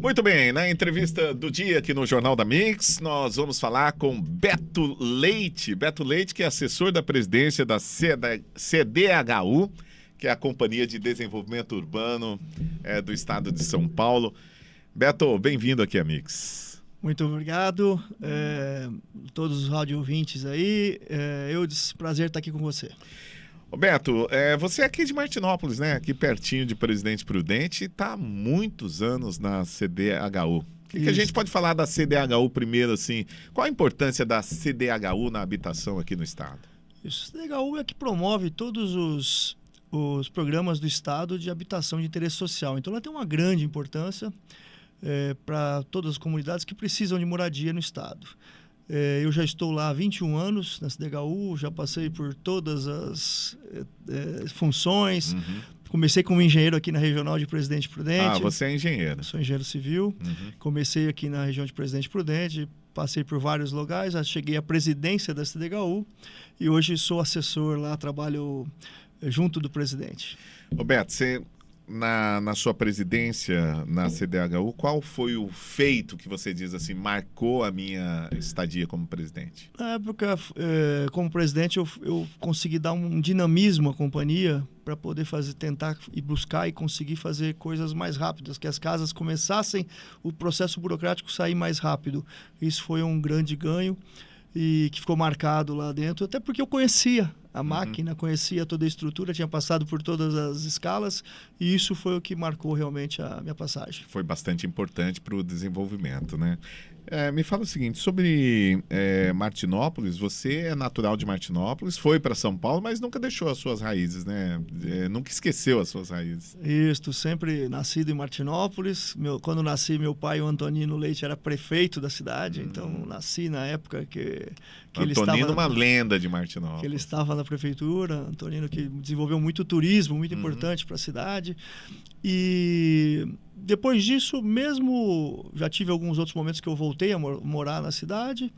Muito bem, na entrevista do dia aqui no Jornal da Mix, nós vamos falar com Beto Leite. Beto Leite, que é assessor da presidência da CDHU, que é a Companhia de Desenvolvimento Urbano do Estado de São Paulo. Beto, bem-vindo aqui a Mix. Muito obrigado, todos os rádio ouvintes aí. Prazer estar aqui com você. Beto, você é aqui de Martinópolis, né? Aqui pertinho de Presidente Prudente e está há muitos anos na CDHU. O que a gente pode falar da CDHU primeiro, assim? Qual a importância da CDHU na habitação aqui no estado? Isso, a CDHU é que promove todos os programas do estado de habitação de interesse social. Então ela tem uma grande importância para todas as comunidades que precisam de moradia no estado. Eu já estou lá há 21 anos na CDHU, já passei por todas as funções. Uhum. Comecei como engenheiro aqui na Regional de Presidente Prudente. Ah, você é engenheiro. Sou engenheiro civil. Uhum. Comecei aqui na região de Presidente Prudente, passei por vários lugares, cheguei à presidência da CDHU e hoje sou assessor lá, trabalho junto do presidente. Beto, você... Na sua presidência na CDHU, qual foi o feito que você diz assim, marcou a minha estadia como presidente? Na época, como presidente, eu consegui dar um dinamismo à companhia para poder tentar e buscar e conseguir fazer coisas mais rápidas, que as casas começassem, o processo burocrático sair mais rápido. Isso foi um grande ganho e que ficou marcado lá dentro, até porque eu conhecia a máquina, conhecia toda a estrutura, tinha passado por todas as escalas e isso foi o que marcou realmente a minha passagem. Foi bastante importante para o desenvolvimento, né? Me fala o seguinte, sobre Martinópolis, você é natural de Martinópolis, foi para São Paulo, mas nunca deixou as suas raízes, né? Nunca esqueceu as suas raízes. Isso, sempre nascido em Martinópolis. Quando nasci, meu pai, o Antonino Leite, era prefeito da cidade, então nasci na época que ele estava... Antonino, uma lenda de Martinópolis. Que ele estava na prefeitura, Antonino que desenvolveu muito turismo, muito importante para a cidade. E depois disso, mesmo já tive alguns outros momentos que eu voltei a morar na cidade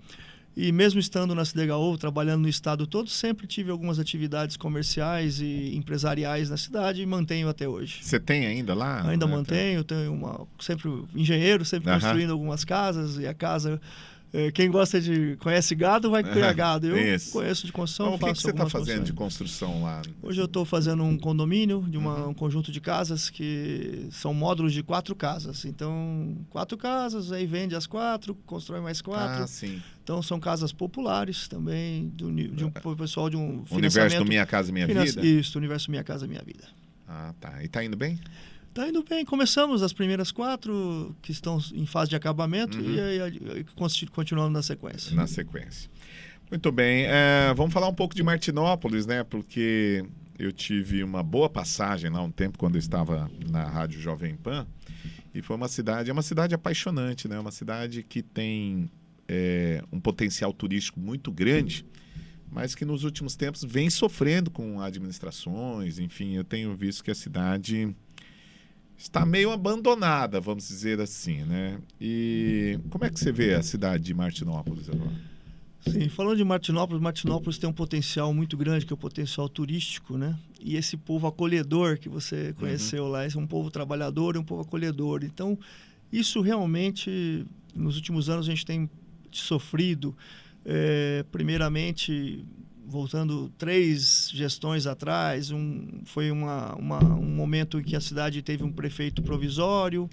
e mesmo estando na CDHU, trabalhando no estado todo, sempre tive algumas atividades comerciais e empresariais na cidade e mantenho até hoje. Você tem ainda lá? Ainda mantenho, tenho sempre engenheiro, sempre construindo algumas casas e a casa... Quem conhece gado vai criar gado. Eu conheço de construção. Então, o que você está fazendo de construção lá? Hoje eu estou fazendo um condomínio de um conjunto de casas que são módulos de 4 casas. Então, 4 casas, aí vende as 4, constrói mais 4. Ah, sim. Então, são casas populares também, de um pessoal de um financiamento. Universo do Minha Casa Minha Vida? Isso, Universo Minha Casa Minha Vida. Ah, tá. E está indo bem? Está indo bem. Começamos as primeiras 4 que estão em fase de acabamento e aí continuamos na sequência. Na sequência. Muito bem. Vamos falar um pouco de Martinópolis, né? Porque eu tive uma boa passagem lá um tempo quando eu estava na Rádio Jovem Pan e foi é uma cidade apaixonante, né? Uma cidade que tem um potencial turístico muito grande, mas que nos últimos tempos vem sofrendo com administrações, enfim, eu tenho visto que a cidade... está meio abandonada, vamos dizer assim, né? E como é que você vê a cidade de Martinópolis agora? Sim, falando de Martinópolis tem um potencial muito grande, que é o potencial turístico, né? E esse povo acolhedor que você conheceu lá, esse é um povo trabalhador e um povo acolhedor. Então, isso realmente, nos últimos anos, a gente tem sofrido, primeiramente... voltando 3 gestões atrás, foi um momento em que a cidade teve um prefeito provisório,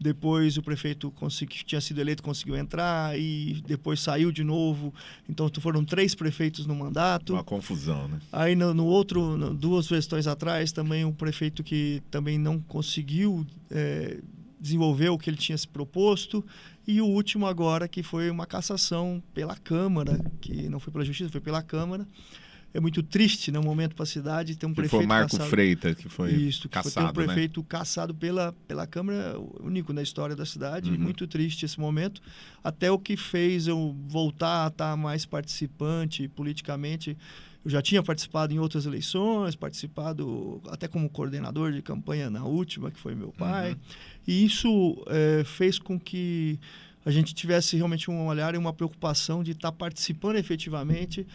depois o prefeito que tinha sido eleito conseguiu entrar e depois saiu de novo, então foram 3 prefeitos no mandato. Uma confusão, né? Aí 2 gestões atrás também um prefeito que também não conseguiu desenvolver o que ele tinha se proposto. E o último agora, que foi uma cassação pela Câmara, que não foi pela Justiça, foi pela Câmara. É muito triste, né, um momento para a cidade ter um prefeito foi Marco cassado. Freitas que foi cassado, ter um prefeito cassado pela Câmara, único na história da cidade. Muito triste esse momento. Até o que fez eu voltar a estar mais participante politicamente. Eu já tinha participado em outras eleições, participado até como coordenador de campanha na última, que foi meu pai. E isso fez com que a gente tivesse realmente um olhar e uma preocupação de estar participando efetivamente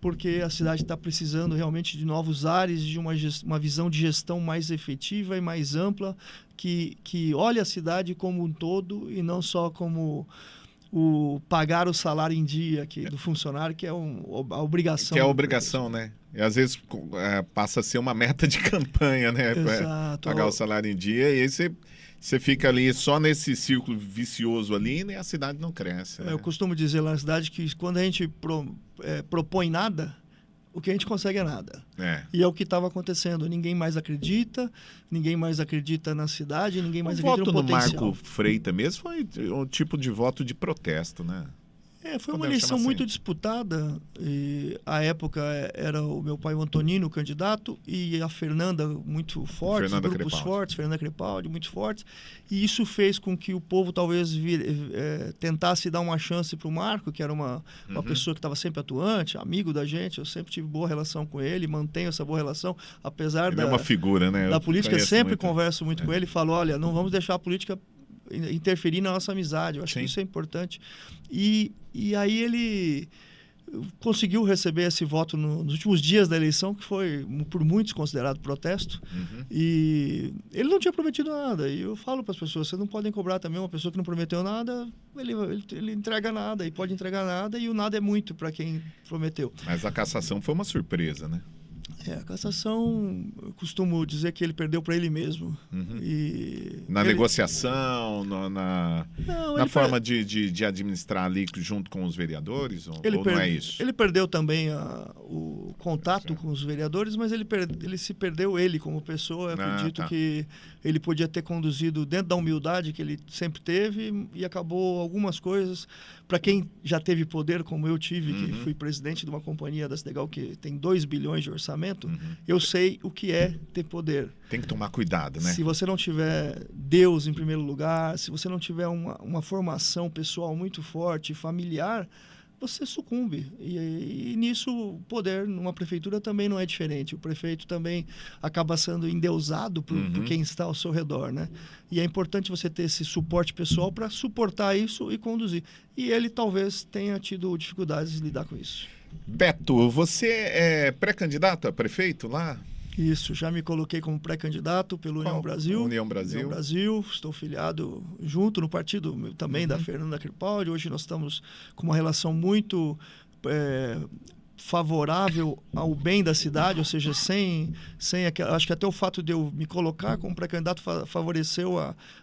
porque a cidade está precisando realmente de novos ares, de uma visão de gestão mais efetiva e mais ampla, que olhe a cidade como um todo e não só como o pagar o salário em dia do funcionário, que é a obrigação. Que é a obrigação, né? E às vezes passa a ser uma meta de campanha, né? Exato. Pagar o salário em dia, e aí você fica ali só nesse círculo vicioso ali e a cidade não cresce. Né? Eu costumo dizer lá na cidade que quando a gente propõe nada, o que a gente consegue é nada. E é o que estava acontecendo. Ninguém mais acredita na cidade, ninguém mais acredita no potencial. O voto no Marco Freitas mesmo foi um tipo de voto de protesto, né? Foi uma eleição muito disputada. E, à época era o meu pai, o Antonino, o candidato, e a Fernanda, muito forte, grupos fortes, Fernanda Crepaldi, muito fortes. E isso fez com que o povo talvez tentasse dar uma chance para o Marco, que era uma pessoa que estava sempre atuante, amigo da gente. Eu sempre tive boa relação com ele, mantenho essa boa relação, apesar ele é uma figura, né? da política. Eu sempre converso muito com ele e falo, olha, não vamos deixar a política interferir na nossa amizade. Eu acho que isso é importante. E aí ele conseguiu receber esse voto nos últimos dias da eleição, que foi por muitos considerado protesto. E ele não tinha prometido nada. E eu falo para as pessoas, vocês não podem cobrar também uma pessoa que não prometeu nada, ele entrega nada e pode entregar nada, e o nada é muito para quem prometeu. Mas a cassação foi uma surpresa, né? A cassação, eu costumo dizer que ele perdeu para ele mesmo. Na negociação, na forma de administrar ali junto com os vereadores? Ou não é isso? Ele perdeu também o contato com os vereadores, mas ele se perdeu como pessoa. Eu acredito que ele podia ter conduzido dentro da humildade que ele sempre teve, e acabou algumas coisas. Para quem já teve poder, como eu tive, que fui presidente de uma companhia da Cidegal que tem 2 bilhões de orçamento, eu sei o que é ter poder. Tem que tomar cuidado, né? Se você não tiver Deus em primeiro lugar, se você não tiver uma formação pessoal muito forte, familiar, você sucumbe. E nisso o poder numa prefeitura também não é diferente. O prefeito também acaba sendo endeusado por quem está ao seu redor, né? E é importante você ter esse suporte pessoal para suportar isso e conduzir. E ele talvez tenha tido dificuldades de lidar com isso. Beto, você é pré-candidato a prefeito lá? Isso, já me coloquei como pré-candidato pelo União Brasil. União Brasil, estou filiado junto no partido também da Fernanda Crepaldi. Hoje nós estamos com uma relação muito favorável ao bem da cidade, ou seja, acho que até o fato de eu me colocar como pré-candidato favoreceu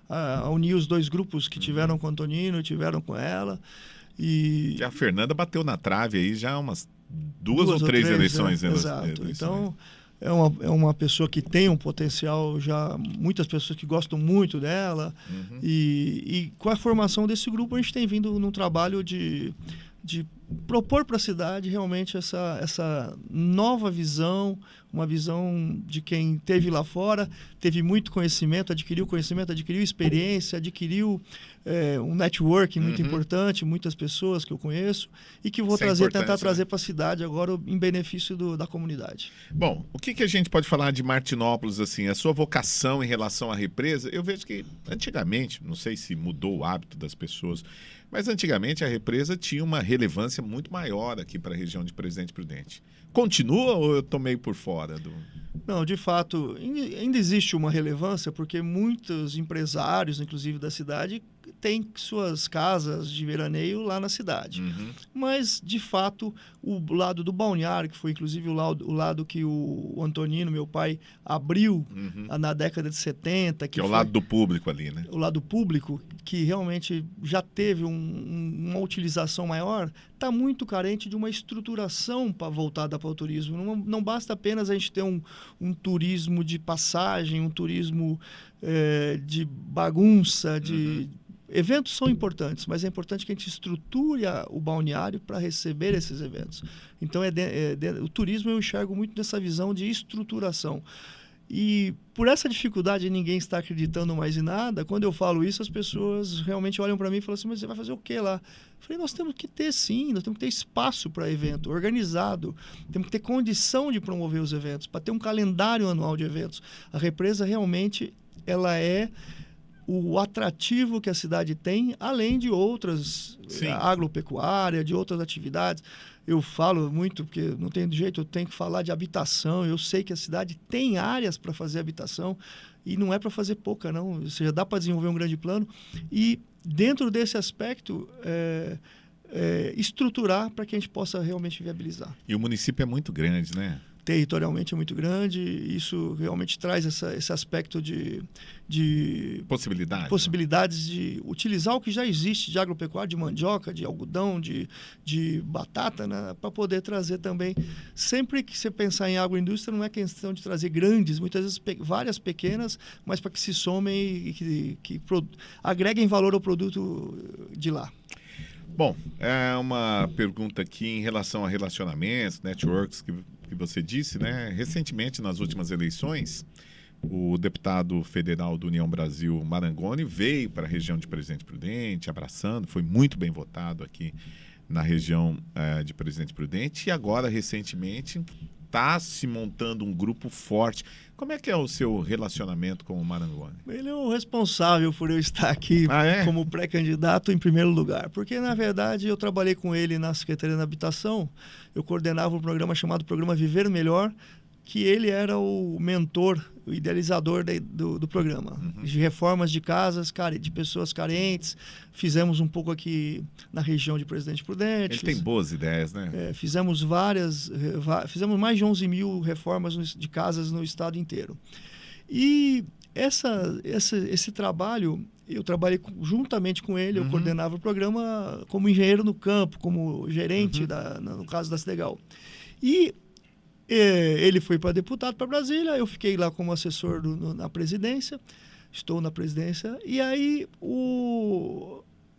a unir os dois grupos que tiveram com o Antonino e tiveram com ela. E a Fernanda bateu na trave aí já umas duas ou três eleições. Exato. Então, é uma pessoa que tem um potencial, já muitas pessoas que gostam muito dela. E com a formação desse grupo, a gente tem vindo num trabalho de propor para a cidade realmente essa nova visão, uma visão de quem esteve lá fora, teve muito conhecimento, adquiriu experiência, adquiriu um networking muito importante, muitas pessoas que eu conheço, e que vou tentar trazer para a cidade agora em benefício da comunidade. Bom, o que a gente pode falar de Martinópolis, assim, a sua vocação em relação à represa? Eu vejo que antigamente, não sei se mudou o hábito das pessoas, mas antigamente a represa tinha uma relevância muito maior aqui para a região de Presidente Prudente. Continua ou eu estou meio por fora do... Não, de fato, ainda existe uma relevância, porque muitos empresários, inclusive da cidade, têm suas casas de veraneio lá na cidade. Mas, de fato, o lado do balneário, que foi inclusive o lado que o Antonino, meu pai, abriu na década de 70. Que é o lado do público ali, né? O lado público, que realmente já teve uma utilização maior, está muito carente de uma estruturação voltada para o turismo. Não basta apenas a gente ter um turismo de passagem, um turismo de bagunça, eventos são importantes, mas é importante que a gente estruture o balneário para receber esses eventos. Então, o turismo eu enxergo muito nessa visão de estruturação. E por essa dificuldade, ninguém está acreditando mais em nada. Quando eu falo isso, as pessoas realmente olham para mim e falam assim, mas você vai fazer o que lá? Eu falei, nós temos que ter sim, nós temos que ter espaço para evento, organizado. Temos que ter condição de promover os eventos, para ter um calendário anual de eventos. A represa realmente, ela é o atrativo que a cidade tem, além de outras, agropecuária, de outras atividades. Eu falo muito, porque não tem jeito, eu tenho que falar de habitação. Eu sei que a cidade tem áreas para fazer habitação e não é para fazer pouca, não. Ou seja, dá para desenvolver um grande plano e, dentro desse aspecto, estruturar para que a gente possa realmente viabilizar. E o município é muito grande, né? Territorialmente é muito grande, isso realmente traz esse aspecto de possibilidades de utilizar o que já existe de agropecuária, de mandioca, de algodão, de batata, né, para poder trazer também. Sempre que você pensar em agroindústria, não é questão de trazer grandes, muitas vezes várias pequenas, mas para que se somem e que agreguem valor ao produto de lá. Bom, é uma pergunta aqui em relação a relacionamentos, networks, que você disse, né? Recentemente, nas últimas eleições, o deputado federal do União Brasil, Marangoni, veio para a região de Presidente Prudente, abraçando, foi muito bem votado aqui na região de Presidente Prudente, e agora, recentemente, está se montando um grupo forte. Como é que é o seu relacionamento com o Marangoni? Ele é o responsável por eu estar aqui como pré-candidato em primeiro lugar, porque, na verdade, eu trabalhei com ele na Secretaria da Habitação, eu coordenava um programa chamado Programa Viver Melhor, que ele era o mentor, o idealizador do programa, de reformas de casas, de pessoas carentes. Fizemos um pouco aqui na região de Presidente Prudente. Ele tem boas ideias, né? Fizemos fizemos mais de 11 mil reformas de casas no estado inteiro. E esse trabalho, eu trabalhei juntamente com ele, eu coordenava o programa como engenheiro no campo, como gerente, no caso da Cidegal. E ele foi para deputado para Brasília, eu fiquei lá como assessor na presidência, estou na presidência, e aí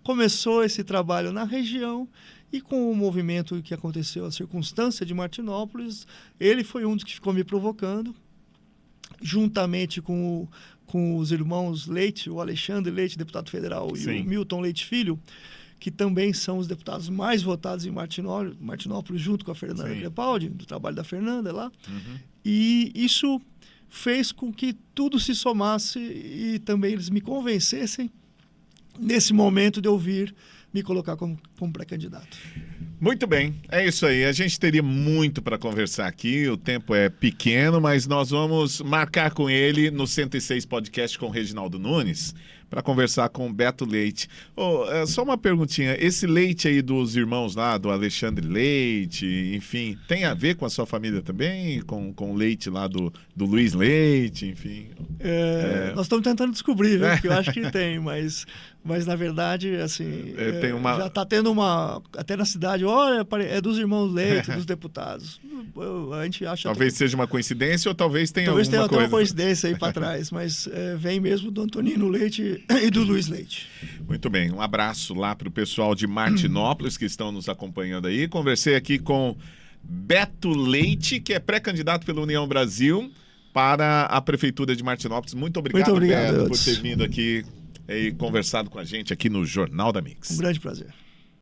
começou esse trabalho na região, e com o movimento que aconteceu, a circunstância de Martinópolis, ele foi um dos que ficou me provocando, juntamente com os irmãos Leite, o Alexandre Leite, deputado federal, e o Milton Leite Filho, que também são os deputados mais votados em Martinópolis, junto com a Fernanda Crepaldi, do trabalho da Fernanda lá. E isso fez com que tudo se somasse e também eles me convencessem, nesse momento, de eu vir me colocar como pré-candidato. Muito bem, é isso aí. A gente teria muito para conversar aqui, o tempo é pequeno, mas nós vamos marcar com ele no 106 Podcast com o Reginaldo Nunes, para conversar com o Beto Leite. Só uma perguntinha, esse Leite aí dos irmãos lá, do Alexandre Leite, enfim, tem a ver com a sua família também? Com o Leite lá do Luiz Leite, enfim? Nós estamos tentando descobrir, viu? Porque eu acho que tem, mas na verdade, assim, já está tendo até na cidade, olha, é dos irmãos Leite, dos deputados. A gente acha... Talvez seja uma coincidência ou talvez tenha alguma coisa. Talvez tenha uma coincidência aí para trás, mas vem mesmo do Antonino Leite e do Luiz Leite. Muito bem, um abraço lá para o pessoal de Martinópolis que estão nos acompanhando aí. Conversei aqui com Beto Leite, que é pré-candidato pela União Brasil para a Prefeitura de Martinópolis. Muito obrigado, Beto, por ter vindo aqui e conversado com a gente aqui no Jornal da Mix. Um grande prazer.